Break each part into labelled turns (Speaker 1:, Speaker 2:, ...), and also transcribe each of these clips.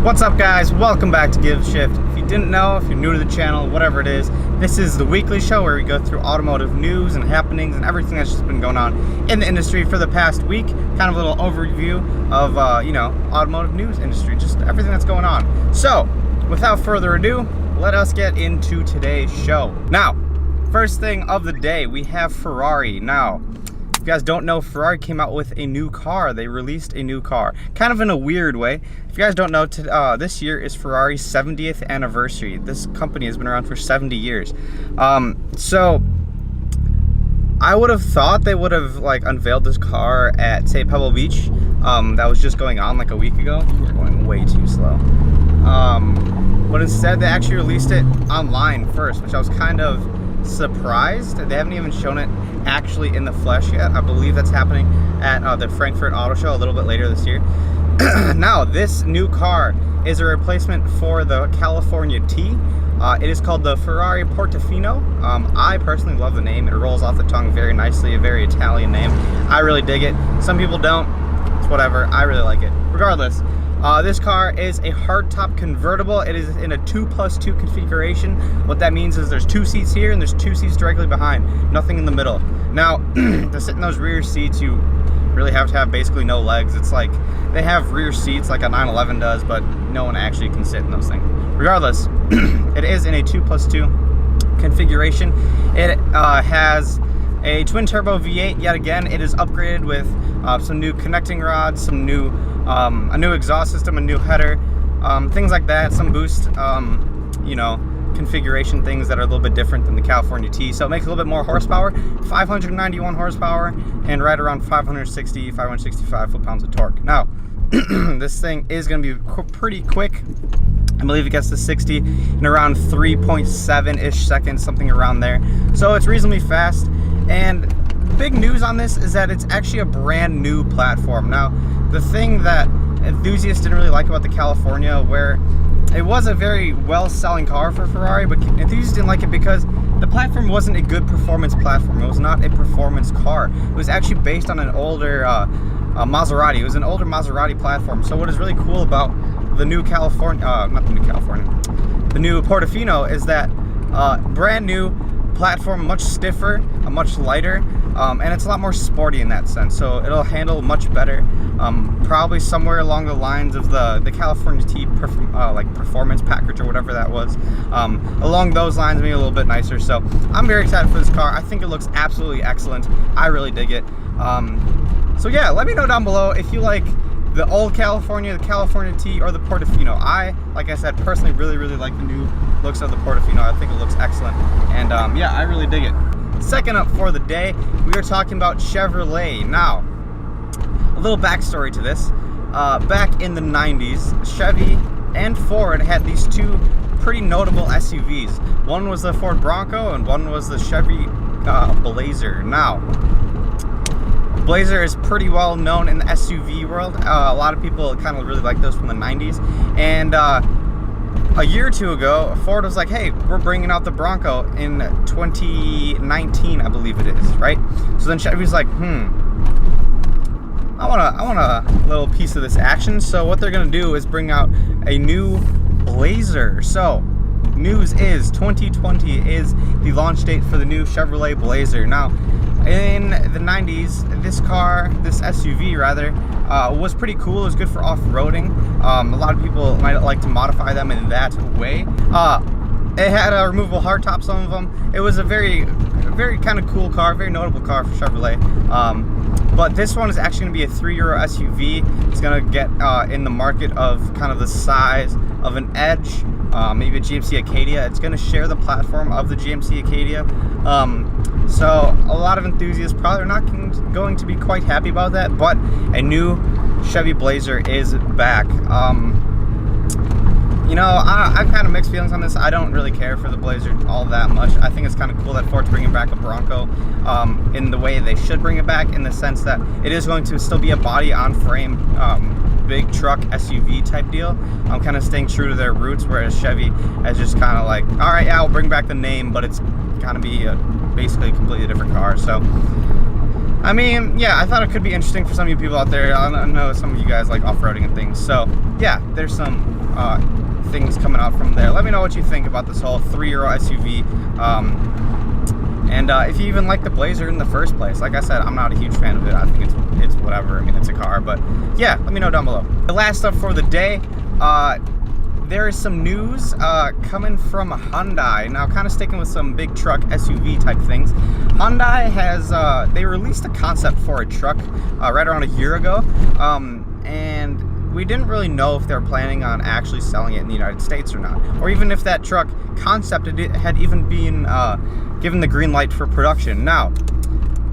Speaker 1: What's up, guys? Welcome back to Give Shift. If you didn't know, if you're new to the channel, whatever it is, this is the weekly show where we go through automotive news and happenings and everything that's just been going on in the industry for the past week. Kind of a little overview of, automotive news industry, just everything that's going on. So, without further ado, let us get into today's show. Now, first thing of the day, we have Ferrari. Now, if you guys don't know, Ferrari came out with a new car. They released a new car, kind of in a weird way. If you guys don't know, this year is Ferrari's 70th anniversary. This company has been around for 70 years. So I would have thought they would have unveiled this car at, say, Pebble Beach. That was just going on like a week ago. We're going way too slow. But instead, they actually released it online first, which I was kind of surprised. They haven't even shown it actually in the flesh yet. I believe that's happening at the Frankfurt Auto Show a little bit later this year. Now, this new car is a replacement for the California T. It is called the Ferrari Portofino. I personally love the name. It rolls off the tongue very nicely, a very Italian name. I really dig it. Some people don't. It's whatever. I really like it. Regardless, this car is a hardtop convertible. It is in a 2+2 configuration. What that means is there's 2 seats here and there's 2 seats directly behind. Nothing in the middle. Now, to sit in those rear seats, you really have to have basically no legs. It's like they have rear seats like a 911 does, but no one actually can sit in those things. Regardless, it is in a 2+2 configuration. It has a twin turbo V8. Yet again, it is upgraded with some new connecting rods, some new a new exhaust system, a new header, things like that, some boost configuration things that are a little bit different than the California T. So it makes a little bit more horsepower, 591 horsepower, and right around 565 foot-pounds of torque. Now, this thing is going to be pretty quick. I believe it gets to 60 in around 3.7-ish seconds, something around there. So it's reasonably fast. And big news on this is that it's actually a brand new platform. Now, the thing that enthusiasts didn't really like about the California, where it was a very well-selling car for Ferrari, but enthusiasts didn't like it because the platform wasn't a good performance platform. It was not a performance car. It was actually based on an older Maserati. It was an older Maserati platform. So what is really cool about the new the new Portofino is that brand new platform, much stiffer, much lighter, and it's a lot more sporty in that sense. So it'll handle much better. Probably somewhere along the lines of the California T performance package or whatever that was. Along those lines, maybe a little bit nicer. So I'm very excited for this car. I think it looks absolutely excellent. I really dig it. So yeah, let me know down below if you like the old California, the California T, or the Portofino. Like I said, personally really like the new looks of the Portofino. I think it looks excellent, and yeah, I really dig it. Second up for the day, we are talking about Chevrolet. Now, a little backstory to this. Back in the 90s, Chevy and Ford had these two pretty notable SUVs. One was the Ford Bronco and one was the Chevy Blazer. Now, Blazer is pretty well known in the SUV world. A lot of people kind of really like those from the 90s. And a year or two ago, Ford was like, hey, we're bringing out the Bronco in 2019, I believe it is, right? So then Chevy's like, I want a little piece of this action. So what they're gonna do is bring out a new Blazer. So news is 2020 is the launch date for the new Chevrolet Blazer. Now, in the 90s, this SUV rather, was pretty cool. It was good for off-roading. A lot of people might like to modify them in that way. It had a removable hardtop, some of them. It was a very kind of cool car, very notable car for Chevrolet. But this one is actually going to be a 3-year SUV. It's going to get in the market of kind of the size of an Edge, maybe a GMC Acadia. It's going to share the platform of the GMC Acadia. So a lot of enthusiasts probably are not going to be quite happy about that, but a new Chevy Blazer is back. I've kind of mixed feelings on this. I don't really care for the Blazer all that much. I think it's kind of cool that Ford's bringing back a Bronco in the way they should bring it back, in the sense that it is going to still be a body-on-frame big truck SUV type deal. I'm kind of staying true to their roots, whereas Chevy is just kind of like, all right, yeah, I'll bring back the name, but it's kind of be basically a completely different car. So I mean, yeah, I thought it could be interesting for some of you people out there. I know some of you guys like off-roading and things. So, yeah, there's some things coming out from there. Let me know what you think about this whole 3-year SUV. And if you even like the Blazer in the first place. Like I said, I'm not a huge fan of it. I think it's whatever. I mean, it's a car. But, yeah, let me know down below. The last stuff for the day, there is some news coming from Hyundai. Now, kind of sticking with some big truck SUV type things. Hyundai has, they released a concept for a truck right around a year ago. And we didn't really know if they were planning on actually selling it in the United States or not. Or even if that truck concept had even been given the green light for production. Now,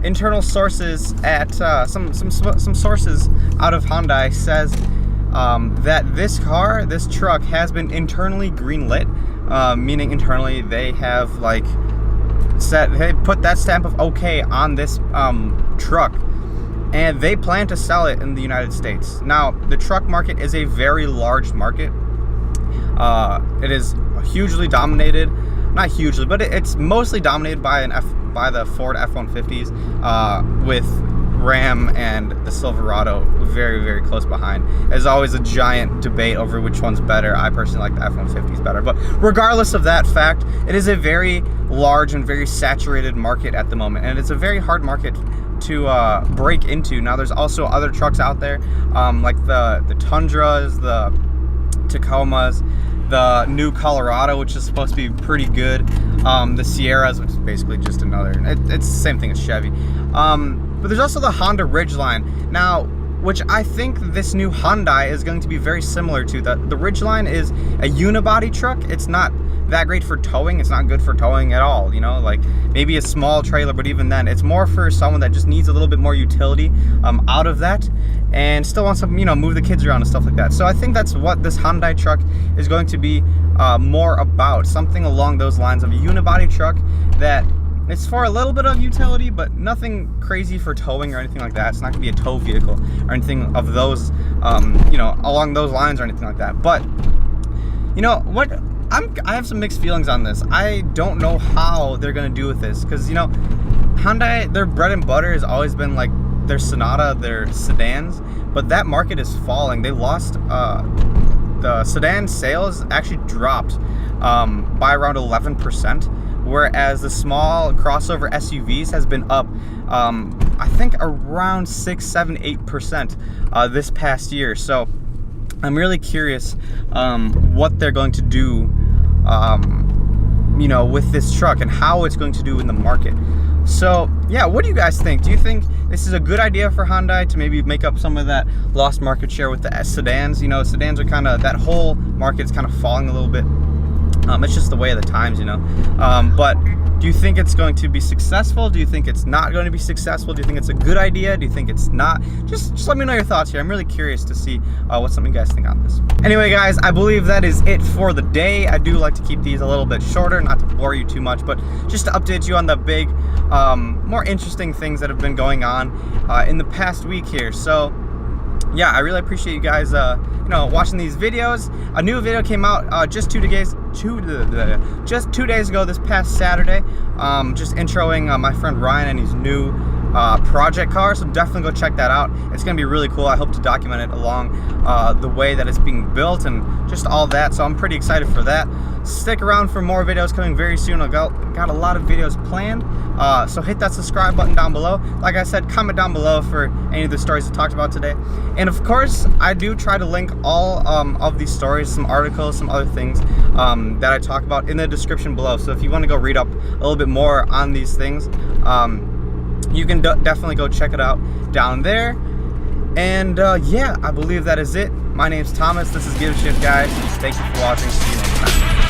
Speaker 1: internal sources at, some sources out of Hyundai says that this truck has been internally greenlit, meaning internally they have like they put that stamp of okay on this truck, and they plan to sell it in the United States. Now, the truck market is a very large market. It is hugely dominated, not hugely, but it's mostly dominated by the Ford F-150s, with Ram and the Silverado very, very close behind. There's always a giant debate over which one's better. I personally like the F-150s better, but regardless of that fact, it is a very large and very saturated market at the moment, and it's a very hard market to break into. Now, there's also other trucks out there, like the Tundras, the Tacomas, the new Colorado, which is supposed to be pretty good, the Sierras, which is basically just another, it's the same thing as Chevy. But there's also the Honda Ridgeline. Now, which I think this new Hyundai is going to be very similar to. The Ridgeline is a unibody truck. It's not that great for towing. It's not good for towing at all, you know, like maybe a small trailer, but even then, it's more for someone that just needs a little bit more utility out of that and still wants to, you know, move the kids around and stuff like that. So I think that's what this Hyundai truck is going to be more about, something along those lines of a unibody truck that it's for a little bit of utility, but nothing crazy for towing or anything like that. It's not going to be a tow vehicle or anything of those, you know, along those lines or anything like that. But, you know, what I have some mixed feelings on this. I don't know how they're going to do with this because, you know, Hyundai, their bread and butter has always been like their Sonata, their sedans, but that market is falling. They lost, the sedan sales actually dropped by around 11%. Whereas the small crossover SUVs has been up, I think around 6, 7, 8% this past year. So I'm really curious what they're going to do, you know, with this truck and how it's going to do in the market. So yeah, what do you guys think? Do you think this is a good idea for Hyundai to maybe make up some of that lost market share with the sedans? You know, sedans are kind of, that whole market's kind of falling a little bit. It's just the way of the times, you know. But do you think it's going to be successful? Do you think it's not going to be successful? Do you think it's a good idea? Do you think it's not? Just let me know your thoughts here. I'm really curious to see what some of you guys think on this. Anyway, guys, I believe that is it for the day. I do like to keep these a little bit shorter, not to bore you too much, but just to update you on the big, more interesting things that have been going on in the past week here. So yeah, I really appreciate you guys, you know, watching these videos. A new video came out just 2 days ago, this past Saturday. Just introing my friend Ryan and his new project car. So definitely go check that out. It's gonna be really cool. I hope to document it along the way that it's being built and just all that. So I'm pretty excited for that. Stick around for more videos coming very soon. I've got a lot of videos planned. So hit that subscribe button down below. Like I said, comment down below for any of the stories I talked about today. And of course, I do try to link all of these stories, some articles, some other things that I talk about in the description below. So if you want to go read up a little bit more on these things, you can definitely go check it out down there. And yeah, I believe that is it. My name's Thomas. This is Give Shift, guys. Thank you for watching. See you next time.